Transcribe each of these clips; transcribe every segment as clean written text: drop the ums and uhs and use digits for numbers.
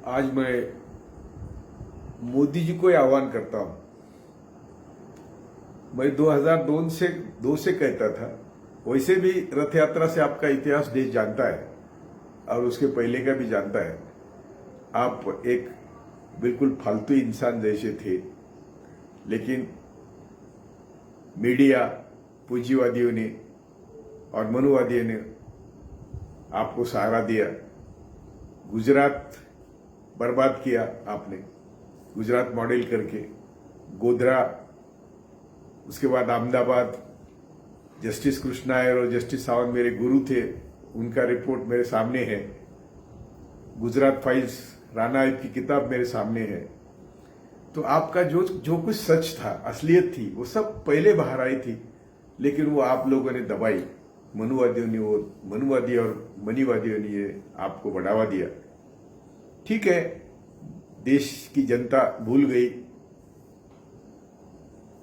आज मैं मोदी जी को ही आह्वान करता हूं। मैं 2002 से कहता था, वैसे भी रथ यात्रा से आपका इतिहास देश जानता है और उसके पहले का भी जानता है। आप एक बिल्कुल फालतू इंसान जैसे थे, लेकिन मीडिया, पूंजीवादियों ने और मनुवादियों ने आपको सहारा दिया। गुजरात बर्बाद किया आपने, गुजरात मॉडल करके। गोधरा, उसके बाद अहमदाबाद। जस्टिस कृष्णा अय्यर और जस्टिस सावंत मेरे गुरु थे, उनका रिपोर्ट मेरे सामने है। गुजरात फाइल्स, राणा आयुब की किताब मेरे सामने है। तो आपका जो कुछ सच था, असलियत थी, वो सब पहले बाहर आई थी, लेकिन वो आप लोगों ने दबाई। मनुवादी और मनीवादियों ने ये आपको बढ़ावा दिया। ठीक है, देश की जनता भूल गई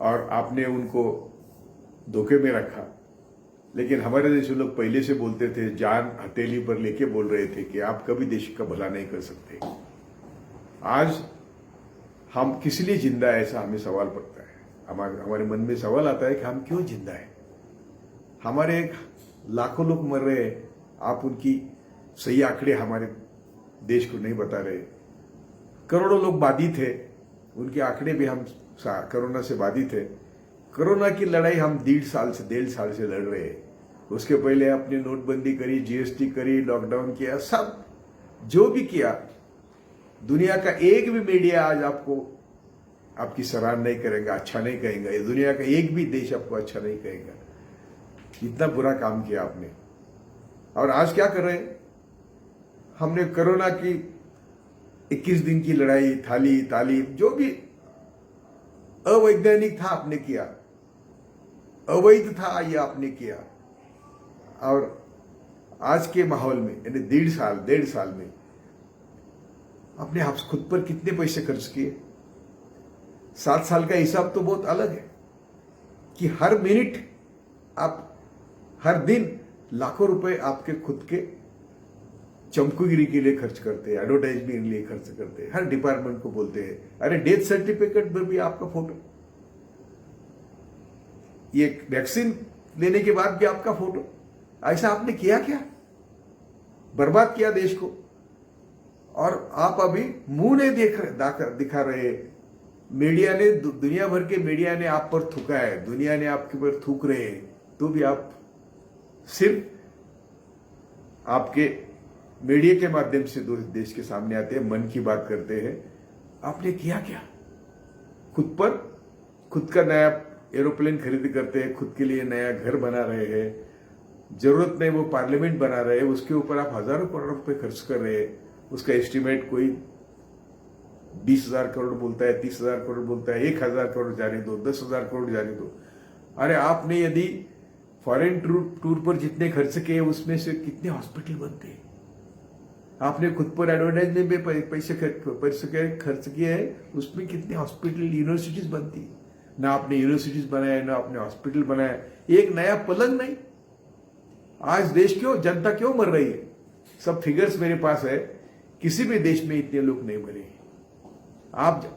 और आपने उनको धोखे में रखा। लेकिन हमारे जैसे लोग पहले से बोलते थे, जान हथेली पर लेके बोल रहे थे कि आप कभी देश का भला नहीं कर सकते। आज हम किस लिए जिंदा है, ऐसा हमें सवाल पड़ता है। हमारे मन में सवाल आता है कि हम क्यों जिंदा है। हमारे लाखों लोग मर रहे हैं, आप उनकी सही आंकड़े हमारे देश को नहीं बता रहे। करोड़ों लोग बाधित है, उनके आंकड़े भी हम कोरोना से बाधित है। कोरोना की लड़ाई हम 1.5 साल से लड़ रहे हैं। उसके पहले आपने नोटबंदी करी, जीएसटी करी, लॉकडाउन किया, सब जो भी किया। दुनिया का एक भी मीडिया आज आपको आपकी सराहना नहीं करेगा, अच्छा नहीं कहेगा। ये दुनिया का एक भी देश आपको अच्छा नहीं कहेगा। इतना बुरा काम किया आपने। और आज क्या कर रहे हैं? हमने कोरोना की 21 दिन की लड़ाई, थाली तालीम, जो भी अवैज्ञानिक था आपने किया, अवैध था ये आपने किया। और आज के माहौल में, यानी 1.5 साल में आपने आप खुद पर कितने पैसे खर्च किए? 7 साल का हिसाब तो बहुत अलग है कि हर मिनट आप, हर दिन लाखों रुपए आपके खुद के चमकुगिरी के लिए खर्च करते हैं, एडवर्टाइजमेंट के लिए खर्च करते हैं। हर डिपार्टमेंट को बोलते हैं, अरे डेथ सर्टिफिकेट पर भी आपका फोटो, ये वैक्सीन लेने के बाद भी आपका फोटो। ऐसा आपने किया क्या? बर्बाद किया देश को। और आप अभी मुंह नहीं दिखा रहे। मीडिया ने, दुनिया भर के मीडिया ने आप पर थूका है, दुनिया ने आपके ऊपर थूक रहे हैं, तो भी आप सिर्फ आपके मीडिया के माध्यम से देश के सामने आते हैं, मन की बात करते हैं। आपने किया क्या? खुद का नया एरोप्लेन खरीद करते हैं, खुद के लिए नया घर बना रहे हैं। जरूरत नहीं वो पार्लियामेंट बना रहे हैं, उसके ऊपर आप हजारों करोड़ रुपए खर्च कर रहे हैं। उसका एस्टिमेट कोई 20,000 करोड़ बोलता है, 30,000 करोड़ बोलता है, 1,000 करोड़ जाने दो, 10,000 करोड़ जाने दो। अरे आपने यदि फॉरेन टूर पर जितने खर्च किए, उसमें से कितने हॉस्पिटल बनते हैं? आपने खुद पर एडवर्टाइजमेंट में पैसे खर्च किए हैं, उसमें कितने हॉस्पिटल, यूनिवर्सिटीज बनती? ना आपने यूनिवर्सिटीज बनाया, ना आपने हॉस्पिटल बनाया, एक नया पलंग नहीं। आज जनता क्यों मर रही है? सब फिगर्स मेरे पास है, किसी भी देश में इतने लोग नहीं मरे।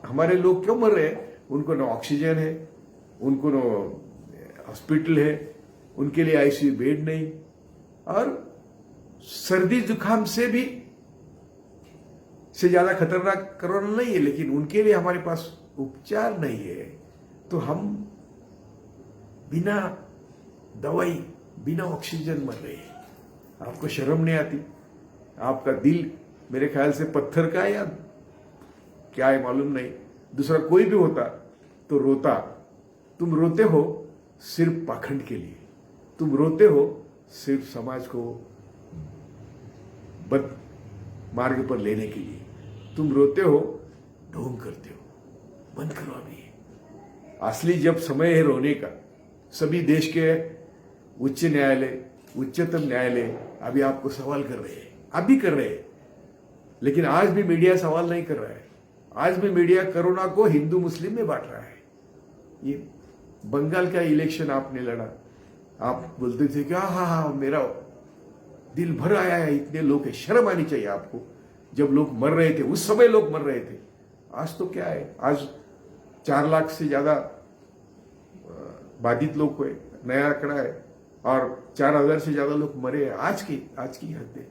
हमारे लोग क्यों मर रहे हैं? उनको ना ऑक्सीजन है, उनको ना हॉस्पिटल है, उनके लिए आईसीयू बेड नहीं। और सर्दी जुकाम से ज्यादा खतरनाक कोरोना नहीं है, लेकिन उनके लिए हमारे पास उपचार नहीं है। तो हम बिना दवाई, बिना ऑक्सीजन मर रहे हैं। आपको शर्म नहीं आती? आपका दिल मेरे ख्याल से पत्थर का है या क्या है मालूम नहीं। दूसरा कोई भी होता तो रोता। तुम रोते हो सिर्फ पाखंड के लिए, तुम रोते हो सिर्फ समाज को बद मार्ग पर लेने के लिए, तुम रोते हो, ढोंग करते हो। बंद करो अभी। असली जब समय है रोने का, सभी देश के उच्च न्यायालय, उच्चतम न्यायालय अभी आपको सवाल कर रहे हैं, अभी कर रहे हैं। लेकिन आज भी मीडिया सवाल नहीं कर रहा है। आज भी मीडिया कोरोना को हिंदू मुस्लिम में बांट रहा है। ये बंगाल का इलेक्शन आपने लड़ा, आप बोलते थे कि हाँ, मेरा दिल भर आया है, इतने लोग हैं। शर्म आनी चाहिए आपको। जब लोग मर रहे थे, उस समय लोग मर रहे थे। आज तो क्या है, आज 4 लाख से ज्यादा बाधित लोग हुए, नया आंकड़ा है, और 4000 से ज्यादा लोग मरे हैं आज की हद है।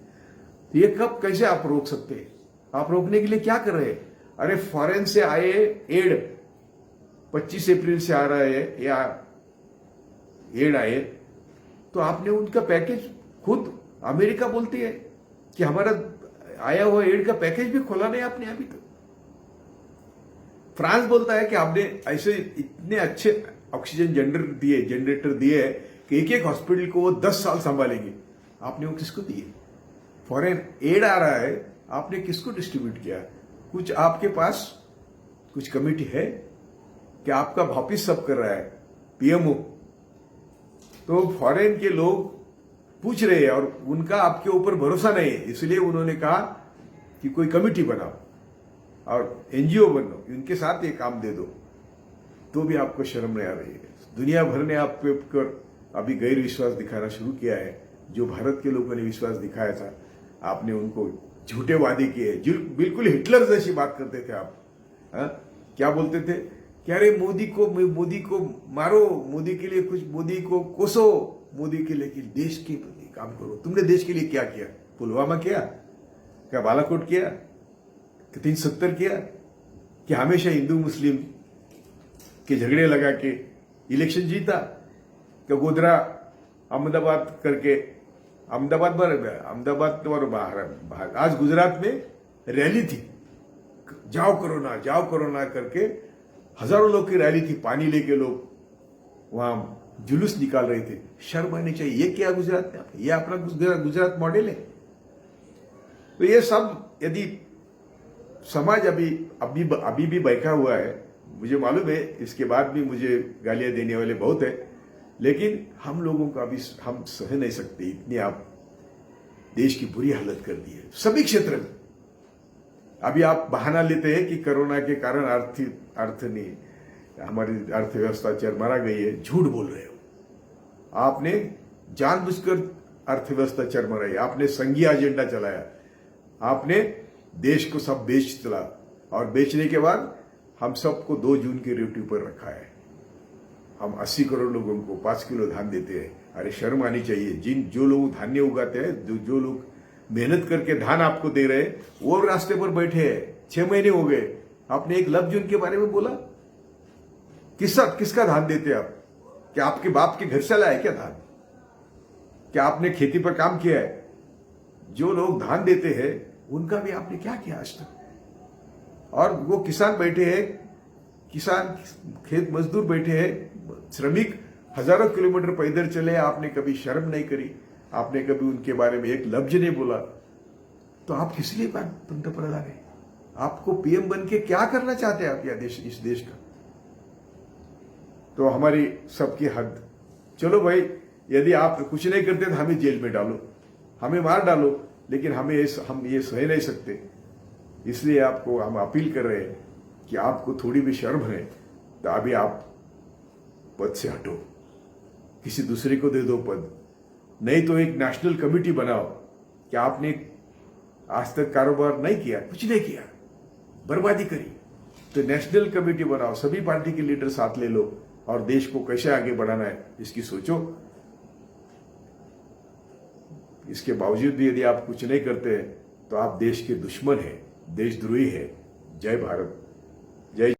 तो ये कब कैसे आप रोक सकते हैं? आप रोकने के लिए क्या कर रहे हैं? अरे फॉरेन से आए एड 25 अप्रैल से आ रहा है, या एड आए, तो आपने उनका पैकेज, खुद अमेरिका बोलती है कि हमारा आया हुआ एड का पैकेज भी खोला नहीं आपने अभी तक। फ्रांस बोलता है कि आपने ऐसे इतने अच्छे ऑक्सीजन जनरेटर दिए है कि एक एक हॉस्पिटल को वो 10 साल संभालेंगे। आपने वो किसको दिए? फॉरेन एड आ रहा है, आपने किसको डिस्ट्रीब्यूट किया? कुछ आपके पास कुछ कमेटी है कि आपका ऑफिस सब कर रहा है, पीएमओ? तो फॉरेन के लोग पूछ रहे हैं और उनका आपके ऊपर भरोसा नहीं है, इसलिए उन्होंने कहा कि कोई कमेटी बनाओ और एनजीओ बनो, इनके साथ ये काम दे दो। तो भी आपको शर्म नहीं आ रही है। दुनिया भर ने आप पे पर अभी गैर विश्वास दिखाना शुरू किया है। जो भारत के लोगों ने विश्वास दिखाया था, आपने उनको झूठे वादे किए। बिल्कुल हिटलर जैसी बात करते थे आप। क्या बोलते थे कि अरे मोदी को मारो, मोदी के लिए कुछ, मोदी को कोसो, मोदी के लिए देश के लिए काम करो। तुमने देश के लिए क्या किया? पुलवामा किया क्या? बालाकोट किया कि 370 किया कि हमेशा हिंदू मुस्लिम के झगड़े लगा के इलेक्शन जीता? क्या गोधरा अहमदाबाद करके, अहमदाबाद तो बाहर, आज गुजरात में रैली थी, जाओ कोरोना करके हजारों लोग की रैली थी, पानी लेके लोग वहां जुलूस निकाल रहे थे। शर्म आनी चाहिए। ये क्या गुजरात में? ये अपना गुजरात मॉडल है? तो ये सब, यदि समाज अभी भी बैठा हुआ है, मुझे मालूम है इसके बाद भी मुझे गालियां देने वाले बहुत है, लेकिन हम लोगों का अभी हम सह नहीं सकते। इतनी आप देश की बुरी हालत कर दी है सभी क्षेत्र में। अभी आप बहाना लेते हैं कि कोरोना के कारण हमारी अर्थव्यवस्था चरमरा गई है। झूठ बोल रहे हो। आपने जानबूझकर अर्थव्यवस्था चरमराई, आपने संघीय एजेंडा चलाया, आपने देश को सब बेच चला, और बेचने के बाद हम सबको 2 जून की ड्यूटी पर रखा है। हम 80 करोड़ लोगों को 5 किलो धान देते हैं। अरे शर्म आनी चाहिए। जो लोग धान्य उगाते हैं, जो लोग मेहनत करके धान आपको दे रहे हैं, वो रास्ते पर बैठे हैं। 6 महीने हो गए, आपने एक लफ्ज उनके बारे में बोला? किसका धान देते आप? क्या आपके बाप के घर से लाया है क्या धान? क्या आपने खेती पर काम किया है? जो लोग धान देते हैं उनका भी आपने क्या किया आज तक? और वो किसान बैठे हैं, किसान खेत मजदूर बैठे हैं, श्रमिक हजारों किलोमीटर पैदल चले, आपने कभी शर्म नहीं करी, आपने कभी उनके बारे में एक लफ्ज नहीं बोला। तो आप किस लिए पंतप्रधान है? आपको पीएम बन के क्या करना चाहते हैं आप इस देश का? तो हमारी सबकी हद। चलो भाई, यदि आप कुछ नहीं करते तो हमें जेल में डालो, हमें मार डालो, लेकिन हम ये सह नहीं सकते। इसलिए आपको हम अपील कर रहे हैं कि आपको थोड़ी भी शर्म है तो अभी आप पद से हटो, किसी दूसरे को दे दो पद। नहीं तो एक नेशनल कमेटी बनाओ। क्या आपने आज तक कारोबार नहीं किया? कुछ नहीं किया, बर्बादी करी। तो नेशनल कमेटी बनाओ, सभी पार्टी के लीडर साथ ले लो और देश को कैसे आगे बढ़ाना है इसकी सोचो। इसके बावजूद भी यदि आप कुछ नहीं करते तो आप देश के दुश्मन हैं, देशद्रोही हैं। जय भारत, जय